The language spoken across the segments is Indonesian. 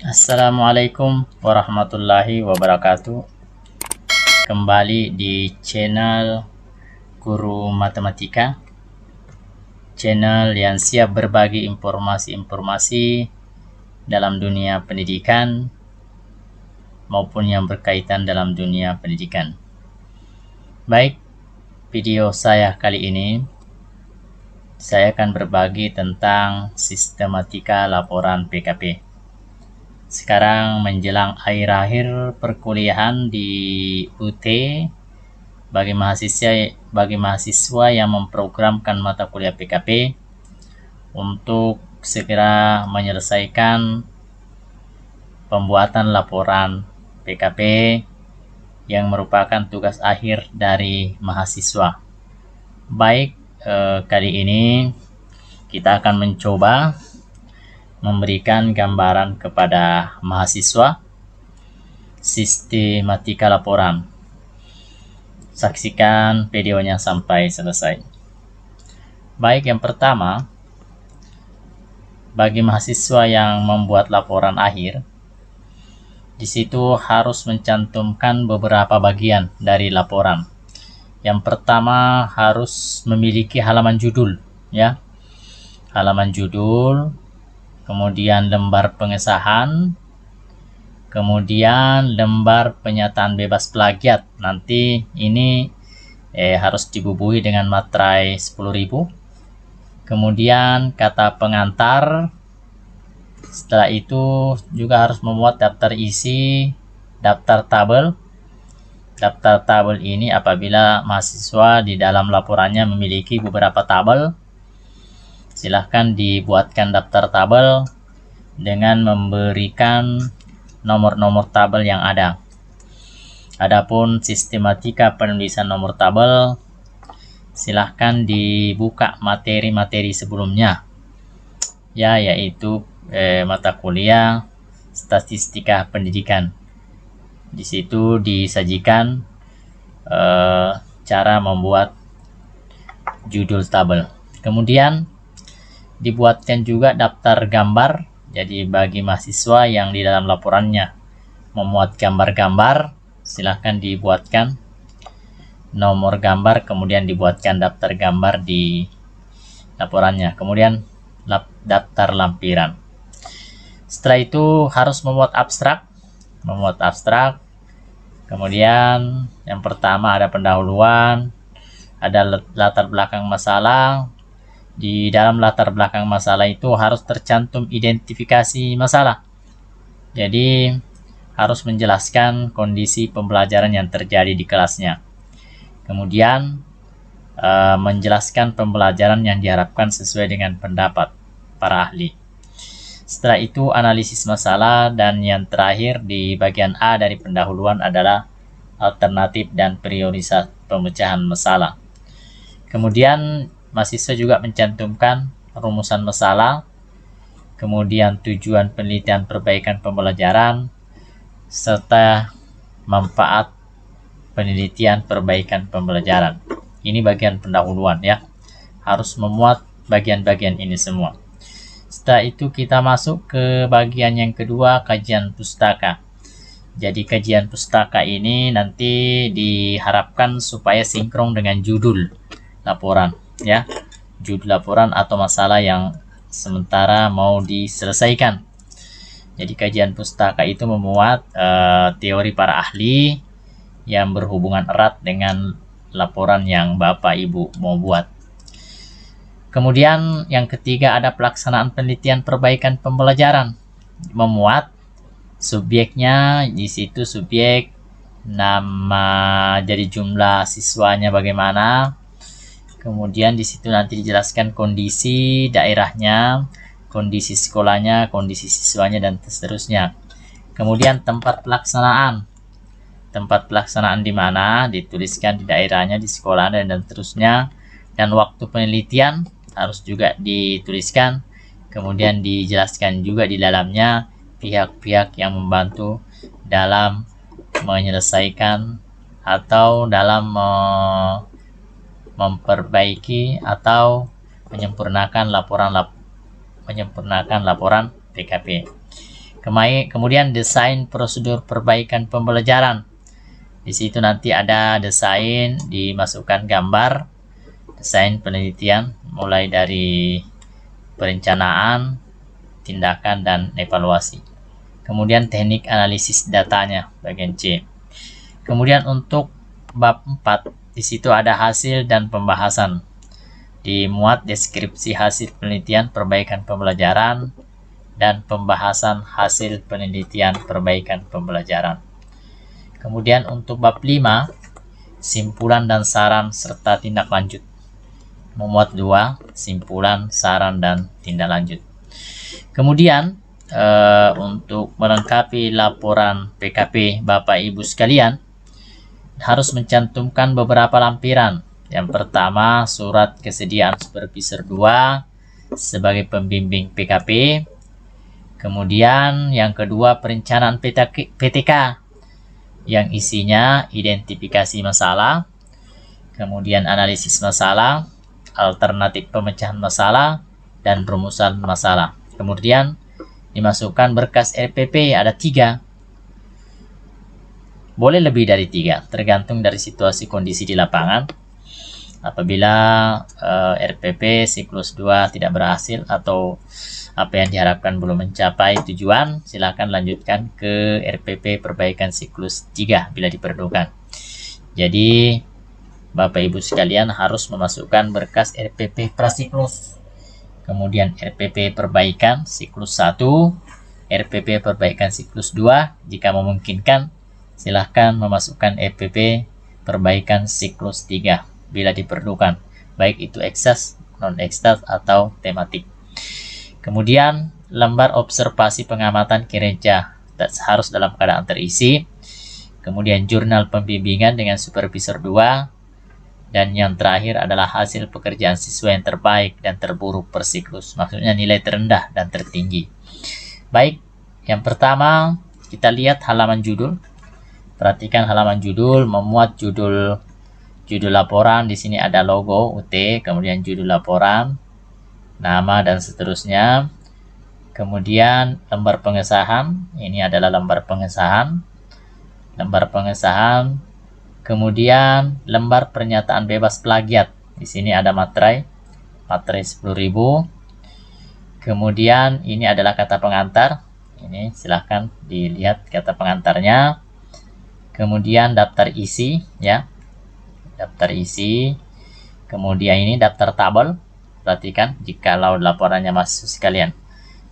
Assalamualaikum warahmatullahi wabarakatuh. Kembali di channel Guru Matematika, channel yang siap berbagi informasi-informasi dalam dunia pendidikan maupun yang berkaitan dalam dunia pendidikan. Baik, video saya kali ini saya akan berbagi tentang sistematika laporan PKP. Sekarang menjelang akhir-akhir perkuliahan di UT, bagi mahasiswa yang memprogramkan mata kuliah PKP untuk segera menyelesaikan pembuatan laporan PKP yang merupakan tugas akhir dari mahasiswa. Baik, kali ini kita akan mencoba memberikan gambaran kepada mahasiswa sistematika laporan. Saksikan videonya sampai selesai. Baik, yang pertama, bagi mahasiswa yang membuat laporan akhir, di situ harus mencantumkan beberapa bagian dari laporan. Yang pertama harus memiliki halaman judul, ya. Halaman judul, kemudian lembar pengesahan, kemudian lembar penyataan bebas plagiat. Nanti ini harus dibubuhi dengan materai 10.000. Kemudian kata pengantar. Setelah itu juga harus membuat daftar isi, daftar tabel. Daftar tabel ini apabila mahasiswa di dalam laporannya memiliki beberapa tabel, silahkan dibuatkan daftar tabel dengan memberikan nomor-nomor tabel yang ada. Adapun sistematika penulisan nomor tabel, silahkan dibuka materi-materi sebelumnya, ya, yaitu mata kuliah statistika pendidikan. Di situ disajikan cara membuat judul tabel. Kemudian dibuatkan juga daftar gambar. Jadi bagi mahasiswa yang di dalam laporannya memuat gambar-gambar, silahkan dibuatkan nomor gambar, kemudian dibuatkan daftar gambar di laporannya. Kemudian daftar lampiran. Setelah itu harus membuat abstrak. Kemudian yang pertama ada pendahuluan, ada latar belakang masalah. Di dalam latar belakang masalah itu harus tercantum identifikasi masalah. Jadi harus menjelaskan kondisi pembelajaran yang terjadi di kelasnya. Kemudian menjelaskan pembelajaran yang diharapkan sesuai dengan pendapat para ahli. Setelah itu analisis masalah, dan yang terakhir di bagian A dari pendahuluan adalah alternatif dan prioritas pemecahan masalah. Kemudian mahasiswa juga mencantumkan rumusan masalah, kemudian tujuan penelitian perbaikan pembelajaran, serta manfaat penelitian perbaikan pembelajaran. Ini bagian pendahuluan, ya. Harus memuat bagian-bagian ini semua. Setelah itu kita masuk ke bagian yang kedua, kajian pustaka. Jadi kajian pustaka ini nanti diharapkan supaya sinkron dengan judul laporan, ya, judul laporan atau masalah yang sementara mau diselesaikan. Jadi kajian pustaka itu memuat teori para ahli yang berhubungan erat dengan laporan yang Bapak Ibu mau buat. Kemudian yang ketiga ada pelaksanaan penelitian perbaikan pembelajaran. Memuat subjeknya, di situ subjek, nama, jadi jumlah siswanya bagaimana. Kemudian di situ nanti dijelaskan kondisi daerahnya, kondisi sekolahnya, kondisi siswanya, dan seterusnya. Kemudian tempat pelaksanaan. Tempat pelaksanaan di mana, dituliskan di daerahnya, di sekolah, dan seterusnya. Dan waktu penelitian harus juga dituliskan. Kemudian dijelaskan juga di dalamnya pihak-pihak yang membantu dalam menyelesaikan atau dalam memperbaiki atau menyempurnakan laporan PKP. Kemudian desain prosedur perbaikan pembelajaran. Di situ nanti ada desain, dimasukkan gambar, desain penelitian mulai dari perencanaan, tindakan, dan evaluasi. Kemudian teknik analisis datanya bagian C. Kemudian untuk bab 4 di situ ada hasil dan pembahasan. Dimuat deskripsi hasil penelitian perbaikan pembelajaran dan pembahasan hasil penelitian perbaikan pembelajaran. Kemudian untuk bab 5, simpulan dan saran serta tindak lanjut. Memuat 2, simpulan, saran, dan tindak lanjut. Kemudian untuk melengkapi laporan PKP Bapak Ibu sekalian, harus mencantumkan beberapa lampiran. Yang pertama, surat kesediaan Supervisor 2 sebagai pembimbing PKP. Kemudian yang kedua, perencanaan PTK yang isinya identifikasi masalah, kemudian analisis masalah, alternatif pemecahan masalah, dan rumusan masalah. Kemudian dimasukkan berkas RPP, ada 3. Boleh lebih dari 3, tergantung dari situasi kondisi di lapangan. Apabila RPP siklus 2 tidak berhasil atau apa yang diharapkan belum mencapai tujuan, silakan lanjutkan ke RPP perbaikan siklus 3 bila diperlukan. Jadi Bapak Ibu sekalian harus memasukkan berkas RPP prasiklus, kemudian RPP perbaikan siklus 1, RPP perbaikan siklus 2, jika memungkinkan silahkan memasukkan RPP perbaikan siklus 3 bila diperlukan, baik itu eksas, non-eksas, atau tematik. Kemudian lembar observasi pengamatan kinerja harus dalam keadaan terisi. Kemudian jurnal pembimbingan dengan Supervisor 2. Dan yang terakhir adalah hasil pekerjaan siswa yang terbaik dan terburuk per siklus. Maksudnya nilai terendah dan tertinggi. Baik, yang pertama kita lihat halaman judul. Perhatikan halaman judul, memuat judul laporan. Di sini ada logo UT, kemudian judul laporan, nama, dan seterusnya. Kemudian lembar pengesahan, ini adalah lembar pengesahan. Kemudian lembar pernyataan bebas plagiat. Di sini ada materai 10.000. Kemudian ini adalah kata pengantar. Ini silahkan dilihat kata pengantarnya. Kemudian daftar isi, ya. Daftar isi. Kemudian ini daftar tabel. Perhatikan jikalau laporannya masuk sekalian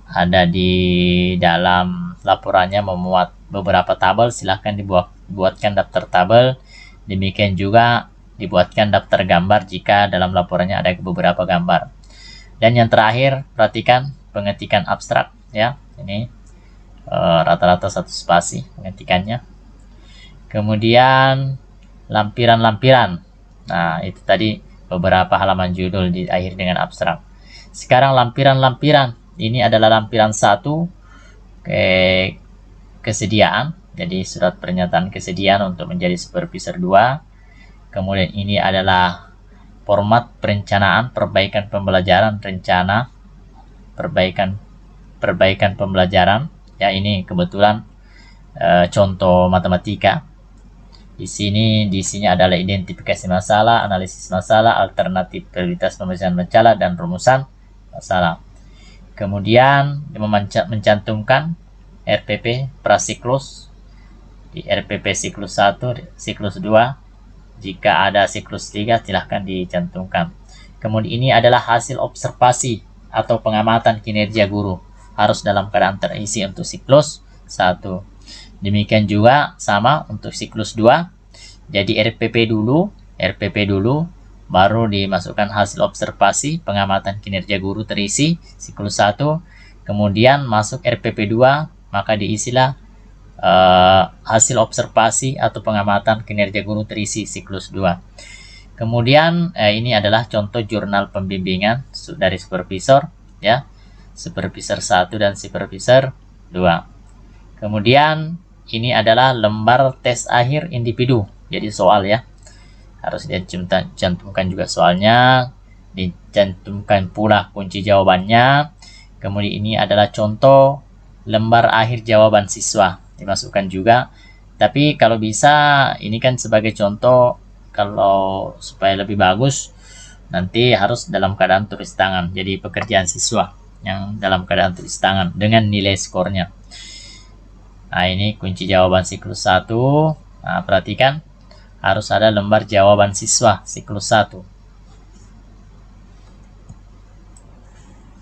ada di dalam laporannya memuat beberapa tabel, silahkan dibuatkan daftar tabel. Demikian juga dibuatkan daftar gambar jika dalam laporannya ada beberapa gambar. Dan yang terakhir, perhatikan pengetikan abstrak, ya. Ini rata-rata 1 spasi pengetikannya. Kemudian lampiran-lampiran. Nah, itu tadi beberapa halaman judul di akhir dengan abstrak. Sekarang lampiran-lampiran. Ini adalah lampiran 1 kesediaan. Jadi surat pernyataan kesediaan untuk menjadi Supervisor 2. Kemudian ini adalah format perencanaan perbaikan pembelajaran, rencana perbaikan pembelajaran. Ya, ini kebetulan contoh matematika. Di sini adalah identifikasi masalah, analisis masalah, alternatif prioritas pemecahan masalah, dan rumusan masalah. Kemudian mencantumkan RPP prasiklus di RPP siklus 1, siklus 2. Jika ada siklus 3 silahkan dicantumkan. Kemudian ini adalah hasil observasi atau pengamatan kinerja guru, harus dalam keadaan terisi untuk siklus 1. Demikian juga sama untuk siklus 2. Jadi RPP dulu, baru dimasukkan hasil observasi pengamatan kinerja guru terisi siklus 1. Kemudian masuk RPP 2, maka diisilah hasil observasi atau pengamatan kinerja guru terisi siklus 2. Kemudian ini adalah contoh jurnal pembimbingan dari supervisor, ya. Supervisor 1 dan supervisor 2. Kemudian ini adalah lembar tes akhir individu. Jadi soal, ya. Harus dicantumkan juga soalnya, dicantumkan pula kunci jawabannya. Kemudian ini adalah contoh lembar akhir jawaban siswa dimasukkan juga. Tapi kalau bisa, ini kan sebagai contoh, kalau supaya lebih bagus nanti harus dalam keadaan tulis tangan. Jadi pekerjaan siswa yang dalam keadaan tulis tangan dengan nilai skornya. Nah, ini kunci jawaban siklus 1. Nah, perhatikan harus ada lembar jawaban siswa siklus 1.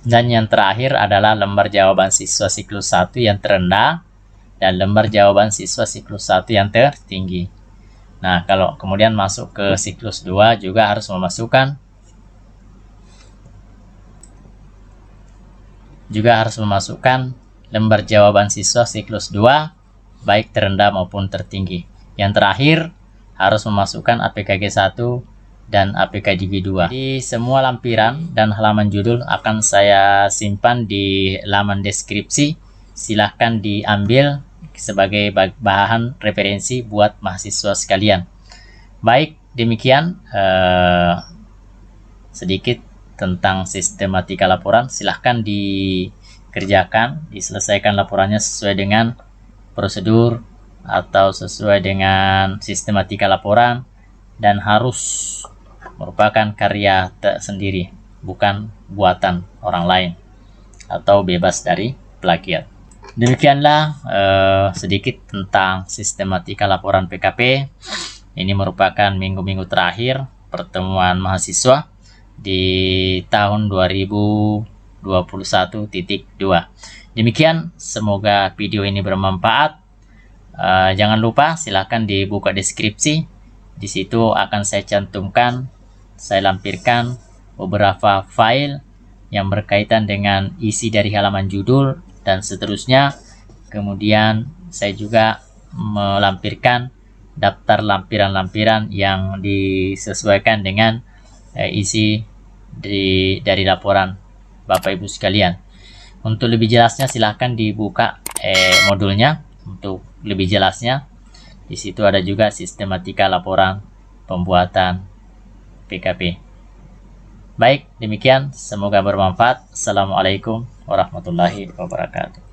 Dan yang terakhir adalah lembar jawaban siswa siklus 1 yang terendah dan lembar jawaban siswa siklus 1 yang tertinggi. Nah, kalau kemudian masuk ke siklus 2 juga harus memasukkan lembar jawaban siswa siklus 2 baik terendah maupun tertinggi. Yang terakhir harus memasukkan APKG 1 dan APKG 2. Di semua lampiran dan halaman judul akan saya simpan di laman deskripsi. Silahkan diambil sebagai bahan referensi buat mahasiswa sekalian. Baik, demikian sedikit tentang sistematika laporan. Silahkan dikerjakan, diselesaikan laporannya sesuai dengan prosedur atau sesuai dengan sistematika laporan, dan harus merupakan karya tersendiri, bukan buatan orang lain atau bebas dari plagiat. Demikianlah sedikit tentang sistematika laporan PKP. Ini merupakan minggu-minggu terakhir pertemuan mahasiswa di tahun 2021.2. Demikian, semoga video ini bermanfaat. Jangan lupa silahkan dibuka deskripsi. Di situ akan saya cantumkan, saya lampirkan beberapa file yang berkaitan dengan isi dari halaman judul dan seterusnya. Kemudian saya juga melampirkan daftar lampiran-lampiran yang disesuaikan dengan isi dari laporan Bapak Ibu sekalian. Untuk lebih jelasnya silahkan dibuka modulnya untuk lebih jelasnya. Di situ ada juga sistematika laporan pembuatan PKP. Baik, demikian. Semoga bermanfaat. Assalamualaikum warahmatullahi wabarakatuh.